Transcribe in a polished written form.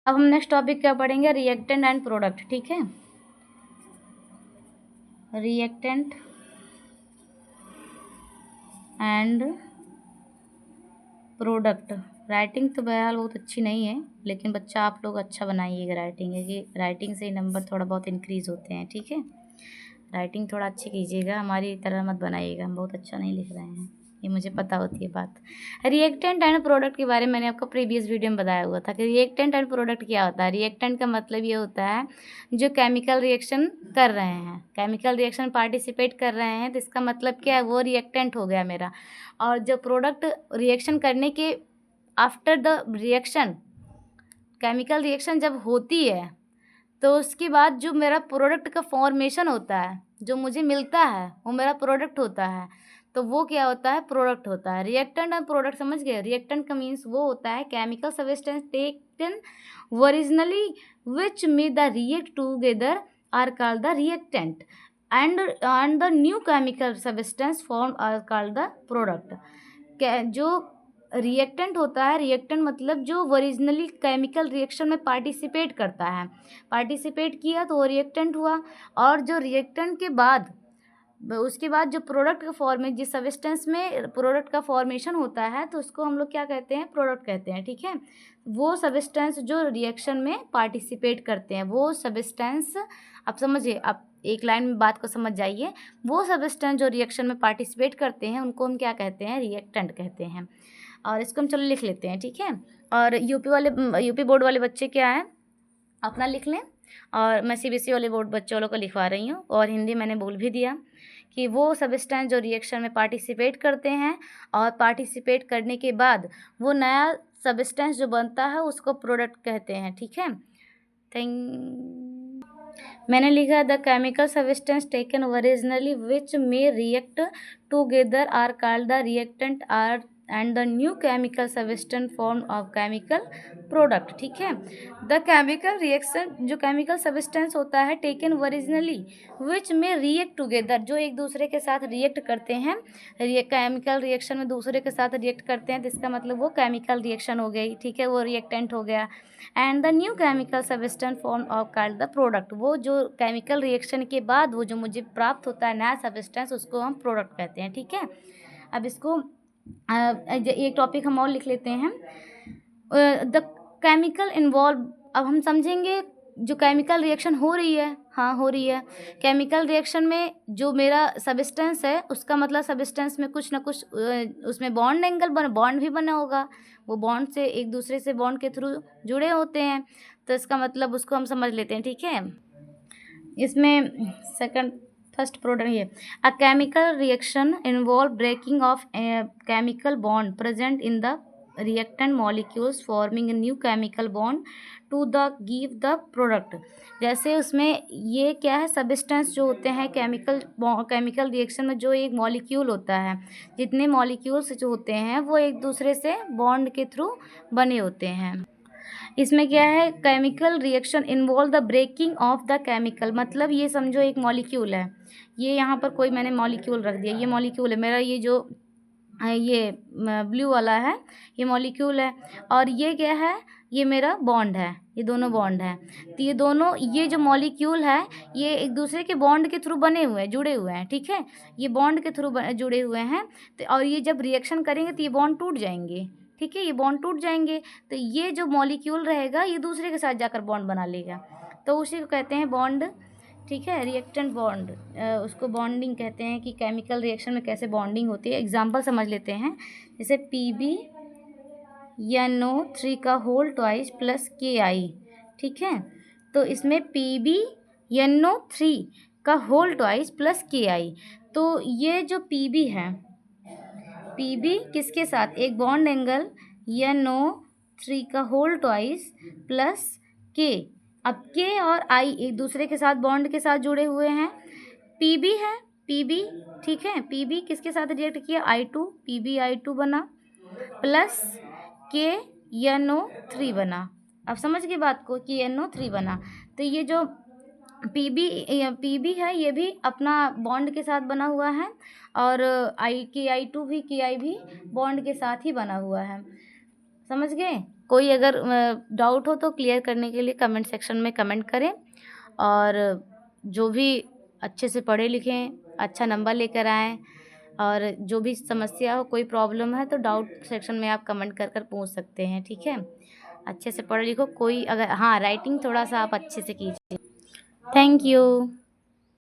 अब हम next topic क्या पढ़ेंगे, रिएक्टेंट एंड प्रोडक्ट। ठीक है, रिएक्टेंट एंड प्रोडक्ट। राइटिंग तो बहरहाल बहुत अच्छी नहीं है, लेकिन बच्चा आप लोग अच्छा बनाइएगा राइटिंग, क्योंकि राइटिंग से ही नंबर थोड़ा बहुत इंक्रीज़ होते हैं। ठीक है, राइटिंग थोड़ा अच्छी कीजिएगा, हमारी तरह मत बनाइएगा, हम बहुत अच्छा नहीं लिख रहे हैं, ये मुझे पता होती है बात। रिएक्टेंट एंड प्रोडक्ट के बारे में मैंने आपको प्रीवियस वीडियो में बताया हुआ था कि रिएक्टेंट एंड प्रोडक्ट क्या होता है। रिएक्टेंट का मतलब ये होता है जो केमिकल रिएक्शन कर रहे हैं, केमिकल रिएक्शन पार्टिसिपेट कर रहे हैं, तो इसका मतलब क्या है, वो रिएक्टेंट हो गया मेरा। और जो प्रोडक्ट रिएक्शन करने के after the reaction, chemical reaction जब होती है तो उसके बाद जो मेरा प्रोडक्ट का फॉर्मेशन होता है, जो मुझे मिलता है, वो मेरा प्रोडक्ट होता है। तो वो क्या होता है, प्रोडक्ट होता है। रिएक्टेंट और प्रोडक्ट समझ गए। रिएक्टेंट का मीन्स वो होता है chemical substance taken originally which may the react together are called the reactant and the new chemical substance form are called the product. जो रिएक्टेंट होता है, रिएक्टेंट मतलब जो ओरिजिनली केमिकल रिएक्शन में पार्टिसिपेट करता है, पार्टिसिपेट किया तो वो रिएक्टेंट हुआ। और जो रिएक्टेंट के बाद उसके बाद जो प्रोडक्ट का फॉर्मेशन, जिस सब्सटेंस में प्रोडक्ट का फॉर्मेशन होता है, तो उसको हम लोग क्या कहते हैं, प्रोडक्ट कहते हैं। ठीक है, वो सब्सटेंस जो रिएक्शन में पार्टिसिपेट करते हैं, वो सब्सटेंस, आप समझिए, आप एक लाइन में बात को समझ जाइए, वो सब्सटेंस जो रिएक्शन में पार्टिसिपेट करते हैं उनको हम क्या कहते हैं, रिएक्टेंट कहते हैं। और इसको हम चलो लिख लेते हैं। ठीक है, और यूपी बोर्ड वाले बच्चे क्या है, अपना लिख लें, और मैं सीबीएसई वाले बोर्ड बच्चों वालों को लिखवा रही हूँ। और हिंदी मैंने बोल भी दिया कि वो सब्सटेंस जो रिएक्शन में पार्टिसिपेट करते हैं और पार्टिसिपेट करने के बाद वो नया सब्सटेंस जो बनता है उसको प्रोडक्ट कहते हैं। ठीक है, मैंने लिखा the chemical substance taken originally which may react together are called the reactant are and the new chemical substance form of chemical product. ठीक है, द केमिकल रिएक्शन, जो केमिकल सब्सटेंस होता है टेकन ओरिजिनली विच में रिएक्ट टुगेदर, जो एक दूसरे के साथ रिएक्ट करते हैं, केमिकल रिएक्शन में दूसरे के साथ रिएक्ट करते हैं, तो इसका मतलब वो केमिकल रिएक्शन हो गई। ठीक है, वो रिएक्टेंट हो गया। And the new chemical substance form of called the product, वो जो केमिकल रिएक्शन के बाद वो जो मुझे प्राप्त होता है नया सब्सटेंस, उसको हम प्रोडक्ट कहते हैं। ठीक है, अब इसको एक टॉपिक हम और लिख लेते हैं, द केमिकल इन्वॉल्व। अब हम समझेंगे जो केमिकल रिएक्शन हो रही है, हाँ हो रही है, केमिकल रिएक्शन में जो मेरा सब्सटेंस है, उसका मतलब सब्सटेंस में कुछ ना कुछ उसमें बॉन्ड भी बना होगा, वो बॉन्ड से एक दूसरे से बॉन्ड के थ्रू जुड़े होते हैं, तो इसका मतलब उसको हम समझ लेते हैं। ठीक है, इसमें फर्स्ट प्रोडक्ट ये, a chemical reaction involve breaking of chemical bond present in the reactant molecules forming a new chemical bond to the give the product. जैसे उसमें ये क्या है, सब्सटेंस जो होते हैं केमिकल रिएक्शन में, जो एक मॉलिक्यूल होता है, जितने मॉलिक्यूल्स जो होते हैं वो एक दूसरे से बॉन्ड के थ्रू बने होते हैं। इसमें क्या है, chemical reaction involve the breaking of the chemical, मतलब ये समझो एक मॉलिक्यूल है, ये यहाँ पर कोई मैंने मॉलिक्यूल रख दिया, ये मॉलिक्यूल है मेरा, ये जो ये ब्लू वाला है ये मॉलिक्यूल है, और ये क्या है, ये मेरा बॉन्ड है, ये दोनों बॉन्ड है। तो ये दोनों, ये जो मॉलिक्यूल है ये एक दूसरे के बॉन्ड के थ्रू बने हुए हैं, जुड़े हुए हैं। ठीक है, ये बॉन्ड के थ्रू जुड़े हुए हैं, तो और ये जब रिएक्शन करेंगे तो ये बॉन्ड टूट जाएंगे। ठीक है, ये बॉन्ड टूट जाएंगे, तो ये जो मॉलिक्यूल रहेगा ये दूसरे के साथ जाकर बॉन्ड बना लेगा, तो उसी को कहते हैं बॉन्ड। ठीक है, रिएक्टेंट बॉन्ड, उसको बॉन्डिंग कहते हैं कि केमिकल रिएक्शन में कैसे बॉन्डिंग होती है। एग्जांपल समझ लेते हैं, जैसे PbNO3 का होल ट्वाइस प्लस KI। ठीक है, तो इसमें PbNO3 का होल ट्वाइस प्लस KI, तो ये जो Pb है, Pb किसके साथ, एक बॉन्ड एंगल NO3 का होल ट्वाइस प्लस K। अब K और I एक दूसरे के साथ बॉन्ड के साथ जुड़े हुए हैं, Pb है, Pb, ठीक है, Pb किसके साथ रिएक्ट किया, I2, PbI2 बना प्लस KNO3 बना। अब समझ गए बात को कि NO3 बना, तो ये जो PB है ये भी अपना बॉन्ड के साथ बना हुआ है, और KI2 भी, KI भी बॉन्ड के साथ ही बना हुआ है। समझ गए, कोई अगर डाउट हो तो क्लियर करने के लिए कमेंट सेक्शन में कमेंट करें, और जो भी अच्छे से पढ़े लिखें, अच्छा नंबर लेकर आएँ, और जो भी समस्या हो, कोई प्रॉब्लम है तो डाउट सेक्शन में आप कमेंट कर कर पूछ सकते हैं, ठीक है। अच्छे से पढ़ो लिखो, कोई अगर हाँ, राइटिंग थोड़ा सा आप अच्छे से कीजिए। Thank you.